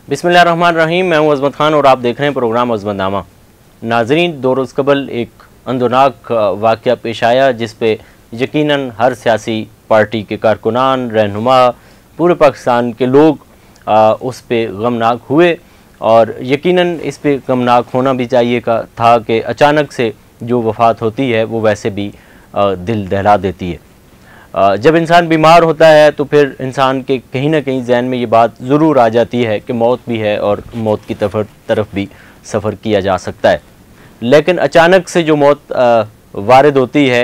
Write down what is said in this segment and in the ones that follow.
बिस्मिल्लाहिर्रहमानिर्रहीम। मैं हूं अज़मत खान और आप देख रहे हैं प्रोग्राम अज़मतनामा। नाज़रीन, 2 रोज़ कबल एक अंदरनाक वाक़या पेश आया जिस पे यकीनन हर सियासी पार्टी के कारकुनान, रहनुमा, पूरे पाकिस्तान के लोग उस पे गमनाक हुए और यकीनन इस पे गमनाक होना भी चाहिए था कि अचानक से जो वफ़ात होती है वो वैसे भी दिल दहला देती है। जब इंसान बीमार होता है तो फिर इंसान के कहीं ना कहीं जहन में ये बात ज़रूर आ जाती है कि मौत भी है और मौत की तरफ भी सफ़र किया जा सकता है। लेकिन अचानक से जो मौत वारिद होती है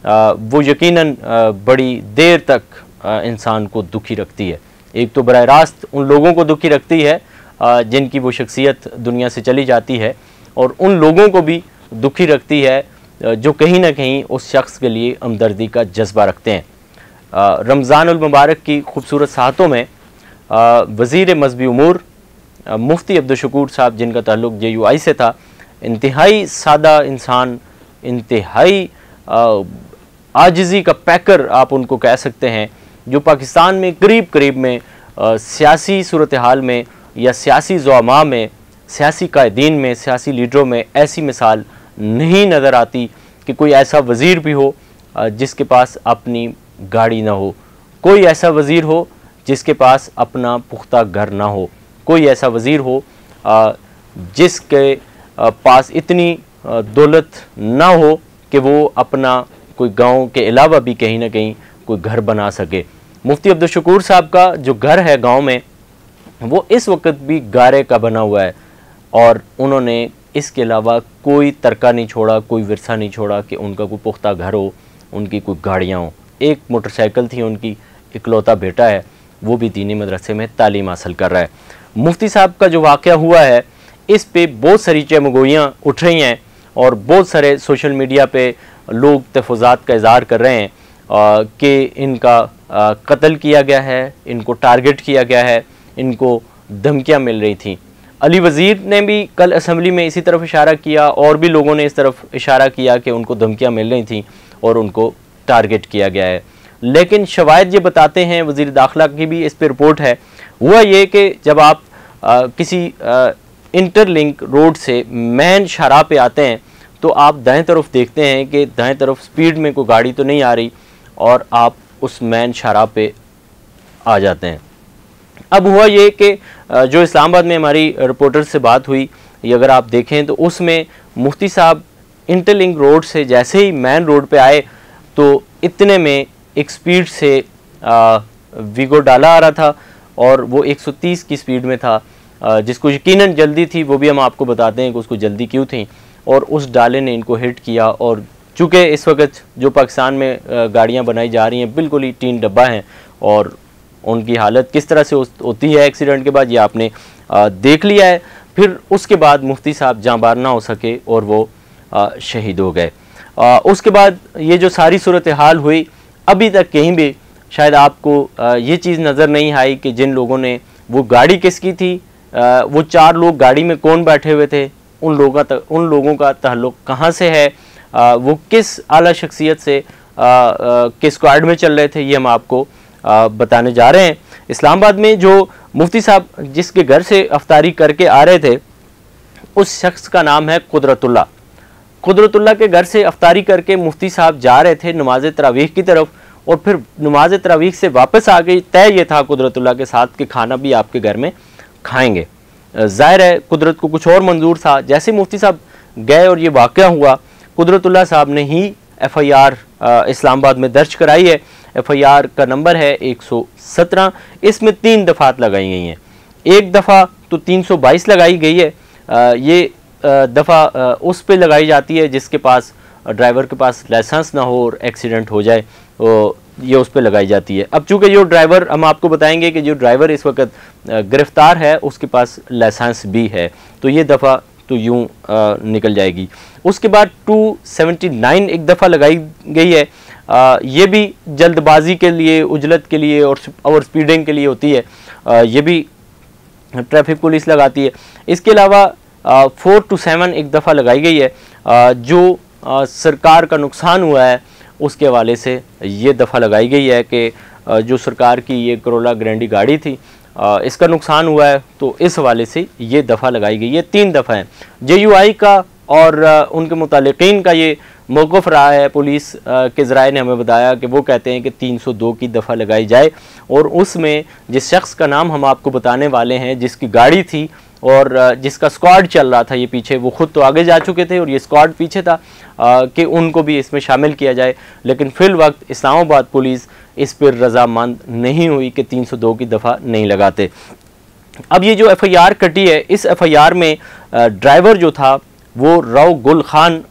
वो यकीनन बड़ी देर तक इंसान को दुखी रखती है। एक तो बराह रास्त उन लोगों को दुखी रखती है जिनकी वो शख्सियत दुनिया से चली जाती है, और उन लोगों को भी दुखी रखती है जो कहीं ना कहीं उस शख्स के लिए हमदर्दी का जज्बा रखते हैं। रमज़ानुल मुबारक की खूबसूरत साहतों में वज़ीर मज़हबी उमूर मुफ्ती अब्दुल शकूर साहब, जिनका ताल्लुक़ JUI से था, इंतहाई सादा इंसान, इंतहाई आजिज़ी का पैकर आप उनको कह सकते हैं, जो पाकिस्तान में करीब में सियासी सूरत हाल में या सियासी ज़ुआमा में, सियासी कायदीन में, सियासी लीडरों में ऐसी मिसाल नहीं नज़र आती कि कोई ऐसा वज़ीर भी हो जिसके पास अपनी गाड़ी ना हो, कोई ऐसा वज़ीर हो जिसके पास अपना पुख्ता घर ना हो, कोई ऐसा वज़ीर हो जिसके पास इतनी दौलत ना हो कि वो अपना कोई गांव के अलावा भी कहीं ना कहीं कोई घर बना सके। मुफ्ती अब्दुल शकूर साहब का जो घर है गांव में, वो इस वक्त भी गारे का बना हुआ है और उन्होंने इसके अलावा कोई तरका नहीं छोड़ा, कोई विरसा नहीं छोड़ा कि उनका कोई पुख्ता घर हो, उनकी कोई गाड़ियाँ हों। एक मोटरसाइकिल थी उनकी, इकलौता बेटा है, वो भी दीनी मदरसे में तालीम हासिल कर रहा है। मुफ्ती साहब का जो वाक़या हुआ है, इस पे बहुत सारी चमगोइयाँ उठ रही हैं और बहुत सारे सोशल मीडिया पे लोग तहफ़्फ़ुज़ात का इज़हार कर रहे हैं कि इनका कत्ल किया गया है, इनको टारगेट किया गया है, इनको धमकियाँ मिल रही थी। अली वज़ीर ने भी कल असम्बली में इसी तरफ इशारा किया और भी लोगों ने इस तरफ इशारा किया कि उनको धमकियाँ मिल रही थी और उनको टारगेट किया गया है। लेकिन शवाहिद ये बताते हैं, वज़ीर दाखिला की भी इस पर रिपोर्ट है, हुआ ये कि जब आप किसी इंटरलिंक रोड से मेन शाहराह पे आते हैं तो आप दाएं तरफ देखते हैं कि दाएं तरफ स्पीड में कोई गाड़ी तो नहीं आ रही और आप उस मेन शाहराह पे आ जाते हैं। अब हुआ ये कि जो इस्लामाबाद में हमारी रिपोर्टर से बात हुई, ये अगर आप देखें तो उसमें मुफ्ती साहब इंटरलिंक रोड से जैसे ही मेन रोड पे आए तो इतने में एक स्पीड से वीगो डाला आ रहा था और वो 130 की स्पीड में था, जिसको यकीनन जल्दी थी, वो भी हम आपको बताते हैं कि उसको जल्दी क्यों थी, और उस डाले ने इनको हिट किया। और चूँकि इस वक्त जो पाकिस्तान में गाड़ियाँ बनाई जा रही हैं बिल्कुल ही टीन डब्बा हैं और उनकी हालत किस तरह से होती है एक्सीडेंट के बाद, ये आपने देख लिया है। फिर उसके बाद मुफ्ती साहब जांबार ना हो सके और वो शहीद हो गए। उसके बाद ये जो सारी सूरत हाल हुई, अभी तक कहीं भी शायद आपको ये चीज़ नज़र नहीं आई कि जिन लोगों ने, वो गाड़ी किसकी थी, वो 4 लोग गाड़ी में कौन बैठे हुए थे, उन लोगों का ताल्लुक़ कहाँ से है, वो किस आला शख्सियत से किस स्क्वाड में चल रहे थे, ये हम आपको बताने जा रहे हैं। इस्लामाबाद में जो मुफ्ती साहब जिसके घर से अफ्तारी करके आ रहे थे, उस शख्स का नाम है कुदरतुल्लाह। कुदरतुल्लाह के घर से अफ्तारी करके मुफ्ती साहब जा रहे थे नमाज तरावीह की तरफ और फिर नमाज तरावीह से वापस आ गई। तय ये था कुदरतुल्लाह के साथ कि खाना भी आपके घर में खाएंगे। ज़ाहिर है कुदरत को कुछ और मंजूर था। जैसे मुफ्ती साहब गए और ये वाक़या हुआ, कुदरतुल्लाह साहब ने ही FIR इस्लामाबाद में दर्ज कराई है। FIR का नंबर है 117। इसमें 3 दफ़ात लगाई गई हैं। एक दफ़ा तो 322 लगाई गई है, ये दफ़ा उस पे लगाई जाती है जिसके पास, ड्राइवर के पास लाइसेंस ना हो और एक्सीडेंट हो जाए, तो ये उस पे लगाई जाती है। अब चूँकि जो ड्राइवर, हम आपको बताएंगे कि जो ड्राइवर इस वक्त गिरफ़्तार है उसके पास लाइसेंस भी है, तो ये दफ़ा तो यूँ निकल जाएगी। उसके बाद 279 एक दफ़ा लगाई गई है, ये भी जल्दबाजी के लिए, उजलत के लिए और ओवर स्पीडिंग के लिए होती है, ये भी ट्रैफिक पुलिस लगाती है। इसके अलावा 427 एक दफ़ा लगाई गई है, जो सरकार का नुकसान हुआ है उसके हवाले से ये दफ़ा लगाई गई है कि जो सरकार की ये करोला ग्रैंडी गाड़ी थी इसका नुकसान हुआ है, तो इस हवाले से ये दफ़ा लगाई गई है। 3 दफ़ा है। JUI का और उनके मुतालिकीन का ये मौक़िफ़ रहा है। पुलिस के ज़राए ने हमें बताया कि वो कहते हैं कि 302 की दफ़ा लगाई जाए, और उसमें जिस शख्स का नाम हम आपको बताने वाले हैं, जिसकी गाड़ी थी और जिसका स्क्वाड चल रहा था ये पीछे, वो खुद तो आगे जा चुके थे और ये स्क्वाड पीछे था, कि उनको भी इसमें शामिल किया जाए। लेकिन फिल वक्त इस्लामाबाद पुलिस इस पर रजामंद नहीं हुई कि 302 की दफ़ा नहीं लगाते। अब ये जो FIR कटी है, इस FIR में ड्राइवर जो था वो राव गुल खान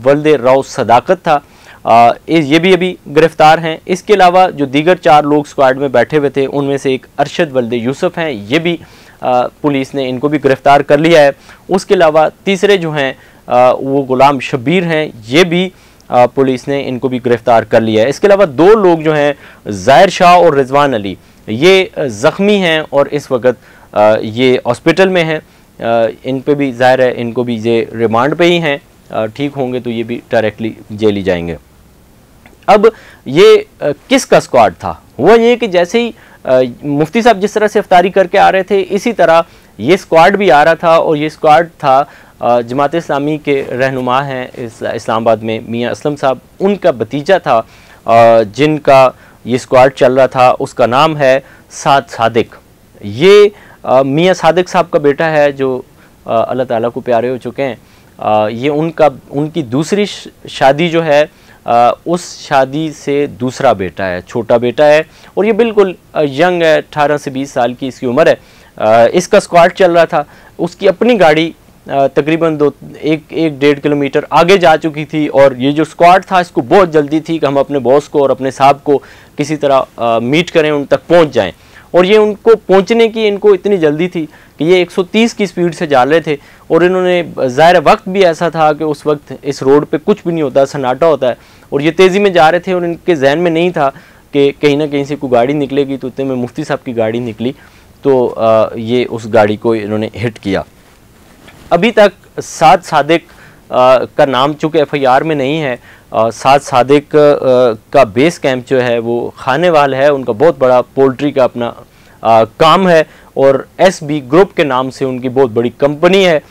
वल्दे राव सदाकत था, ये भी अभी गिरफ़्तार हैं। इसके अलावा जो दीगर 4 लोग स्क्वाड में बैठे हुए थे, उनमें से एक अरशद वल्दे यूसुफ हैं, ये भी पुलिस ने इनको भी गिरफ़्तार कर लिया है। उसके अलावा तीसरे जो हैं वो गुलाम शब्बीर हैं, ये भी पुलिस ने इनको भी गिरफ़्तार कर लिया है। इसके अलावा 2 लोग जो हैं ज़ाहिर शाह और रिजवान अली, ये ज़ख्मी हैं और इस वक्त ये हॉस्पिटल में हैं। इन पे भी ज़ाहिर है इनको भी ये रिमांड पे ही हैं, ठीक होंगे तो ये भी डायरेक्टली जेल ही जाएंगे। अब ये किसका स्क्वाड था? हुआ ये कि जैसे ही मुफ्ती साहब जिस तरह से इफ्तारी करके आ रहे थे, इसी तरह ये स्क्वाड भी आ रहा था, और ये स्क्वाड था जमात इस्लामी के रहनुमा हैं इस्लामाबाद में मियाँ असलम साहब, उनका भतीजा था जिनका ये स्क्वाड चल रहा था। उसका नाम है साद सादिक। ये मियाँ सादिक साहब का बेटा है जो अल्लाह ताला को प्यारे हो चुके हैं। ये उनकी दूसरी शादी जो है, उस शादी से दूसरा बेटा है, छोटा बेटा है, और ये बिल्कुल यंग है, 18 से 20 साल की इसकी उम्र है। इसका स्क्वाड चल रहा था। उसकी अपनी गाड़ी तकरीबन 1-1.5 किलोमीटर आगे जा चुकी थी, और ये जो स्क्वाड था इसको बहुत जल्दी थी कि हम अपने बॉस को और अपने साहब को किसी तरह मीट करें, उन तक पहुंच जाएं। और ये उनको पहुंचने की इनको इतनी जल्दी थी कि ये 130 की स्पीड से जा रहे थे, और इन्होंने ज़ाहिर वक्त भी ऐसा था कि उस वक्त इस रोड पे कुछ भी नहीं होता, सन्नाटा होता है, और ये तेज़ी में जा रहे थे, और इनके जहन में नहीं था कि कहीं ना कहीं से कोई गाड़ी निकलेगी। तो इतने में मुफ्ती साहब की गाड़ी निकली, तो ये उस गाड़ी को इन्होंने हिट किया। अभी तक साद सादिक का नाम चूँकि FIR में नहीं है, साद सादिक का बेस कैंप जो है वो खानेवाल है, उनका बहुत बड़ा पोल्ट्री का अपना काम है, और SB ग्रुप के नाम से उनकी बहुत बड़ी कंपनी है।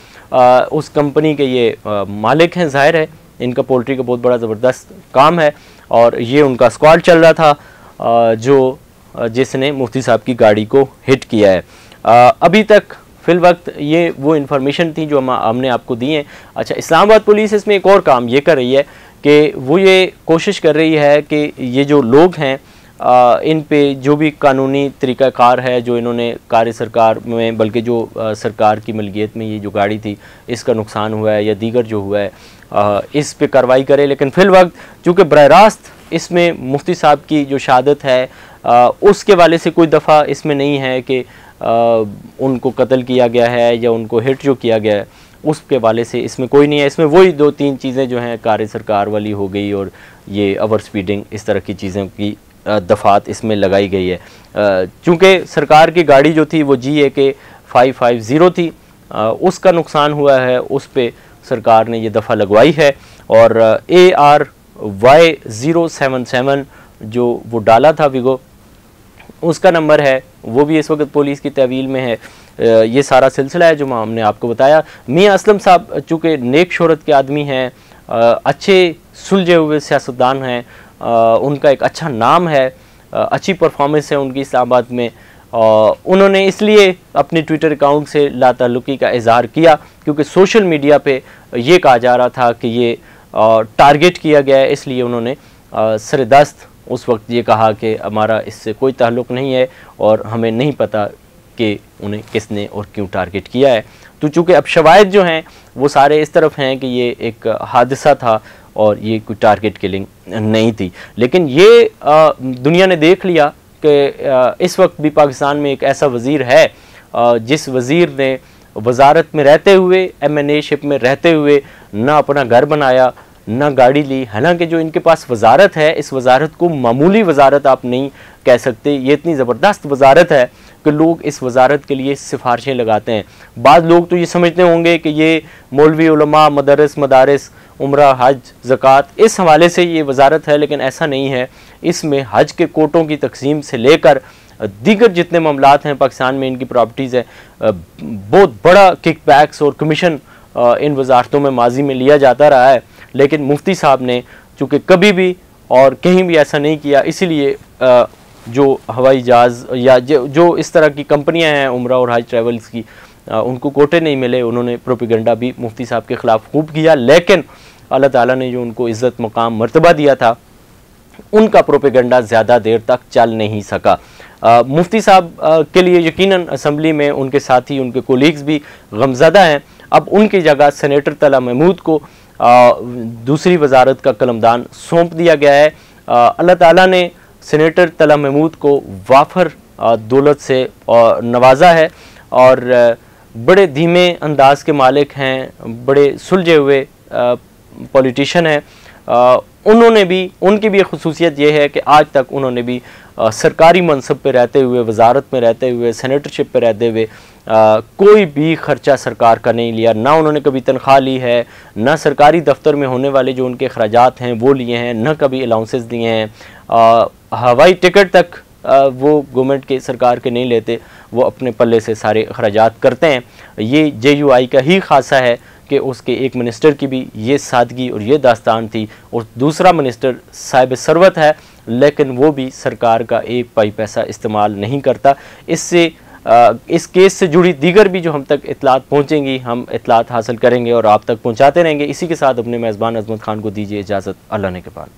उस कंपनी के ये मालिक हैं, ज़ाहिर है इनका पोल्ट्री का बहुत बड़ा ज़बरदस्त काम है, और ये उनका स्क्वाड चल रहा था जिसने मुफ्ती साहब की गाड़ी को हिट किया है। अभी तक फिल वक्त ये वो इन्फॉर्मेशन थी जो हमने आपको दी है। अच्छा, इस्लामाबाद पुलिस इसमें एक और काम ये कर रही है कि वो ये कोशिश कर रही है कि ये जो लोग हैं इन पे जो भी कानूनी तरीक़ाकार है, जो इन्होंने कार्य सरकार में, बल्कि जो सरकार की मलकियत में ये जो गाड़ी थी इसका नुकसान हुआ है या दीगर जो हुआ है, इस पे कार्रवाई करे। लेकिन फिल वक्त चूँकि बरह रास्त इसमें मुफ्ती साहब की जो शहादत है उसके वाले से कोई दफ़ा इसमें नहीं है कि उनको कत्ल किया गया है या उनको हिट जो किया गया है, उसके वाले से इसमें कोई नहीं है। इसमें वही 2-3 चीज़ें जो हैं कार्य सरकार वाली हो गई, और ये ओवर स्पीडिंग, इस तरह की चीज़ों की दफ़ात इसमें लगाई गई है। चूँकि सरकार की गाड़ी जो थी वो GAK 550 थी, उसका नुकसान हुआ है, उस पर सरकार ने ये दफ़ा लगवाई है। और ARY 077 जो वो डाला था विगो, उसका नंबर है, वो भी इस वक्त पुलिस की तहवील में है। ये सारा सिलसिला है जो हमने आपको बताया। मियाँ असलम साहब चूँकि नेक शोहरत के आदमी हैं, अच्छे सुलझे हुए सियासतदान हैं, उनका एक अच्छा नाम है, अच्छी परफॉर्मेंस है उनकी इस्लामाबाद में। उन्होंने इसलिए अपने ट्विटर अकाउंट से लाताल्लुकी का इजहार किया क्योंकि सोशल मीडिया पे ये कहा जा रहा था कि ये टारगेट किया गया है, इसलिए उन्होंने सरदस्त उस वक्त ये कहा कि हमारा इससे कोई ताल्लुक़ नहीं है और हमें नहीं पता कि उन्हें किसने और क्यों टारगेट किया है। तो चूँकि अब शवाहिद जो हैं वो सारे इस तरफ हैं कि ये एक हादसा था और ये कोई टारगेट किलिंग नहीं थी। लेकिन ये दुनिया ने देख लिया कि इस वक्त भी पाकिस्तान में एक ऐसा वज़ीर है जिस वज़ीर ने वजारत में रहते हुए, MNA शिप में रहते हुए ना अपना घर बनाया, ना गाड़ी ली। हालांकि जो इनके पास वजारत है, इस वजारत को मामूली वजारत आप नहीं कह सकते, ये इतनी ज़बरदस्त वजारत है कि लोग इस वजारत के लिए सिफारिशें लगाते हैं। बाद लोग तो ये समझते होंगे कि ये मौलवी उलमा, मदारिस, उम्रा, हज, ज़कात, इस हवाले से ये वजारत है, लेकिन ऐसा नहीं है। इसमें हज के कोटों की तकसीम से लेकर दीगर जितने मामलात हैं पाकिस्तान में, इनकी प्रॉपर्टीज़ हैं, बहुत बड़ा किकबैक्स और कमीशन इन वजारतों में माजी में लिया जाता रहा है। लेकिन मुफ्ती साहब ने चूँकि कभी भी और कहीं भी ऐसा नहीं किया, इसीलिए जो हवाई जहाज़ या जो इस तरह की कंपनियां हैं उम्रा और हज ट्रैवल्स की, उनको कोटे नहीं मिले। उन्होंने प्रोपेगेंडा भी मुफ्ती साहब के ख़िलाफ़ खूब किया, लेकिन अल्लाह ताला ने जो उनको इज़्ज़त मकाम मर्तबा दिया था, उनका प्रोपेगेंडा ज़्यादा देर तक चल नहीं सका। मुफ्ती साहब के लिए यकीनन असम्बली में उनके साथी, उनके कोलीग्स भी गमज़दा हैं। अब उनकी जगह सेनेटर तला महमूद को दूसरी वजारत का कलमदान सौंप दिया गया है। अल्लाह ताला ने सेनेटर तला महमूद को वाफर दौलत से नवाजा है और बड़े धीमे अंदाज के मालिक हैं, बड़े सुलझे हुए पॉलिटिशियन हैं। उन्होंने भी, उनकी भी खसूसियत ये है कि आज तक उन्होंने भी सरकारी मनसब पे रहते हुए, वजारत में रहते हुए, सेनेटरशिप पे रहते हुए कोई भी खर्चा सरकार का नहीं लिया। ना उन्होंने कभी तनख्वाह ली है, ना सरकारी दफ्तर में होने वाले जो उनके अखराजात हैं वो लिए हैं, ना कभी अलाउंसेस दिए हैं। हवाई टिकट तक वो गवर्नमेंट के, सरकार के नहीं लेते, वो अपने पल्ले से सारे अखराजात करते हैं। ये JUI का ही खासा है कि उसके एक मिनिस्टर की भी ये सादगी और ये दास्तान थी, और दूसरा मिनिस्टर साहिब सरवत है, लेकिन वो भी सरकार का एक पाई पैसा इस्तेमाल नहीं करता। इससे इस केस से जुड़ी दीगर भी जो हम तक इतलात पहुँचेंगी, हम इतलात हासिल करेंगे और आप तक पहुँचाते रहेंगे। इसी के साथ अपने मेज़बान अजमत खान को दीजिए इजाज़त। अल्लाह ने के पाल।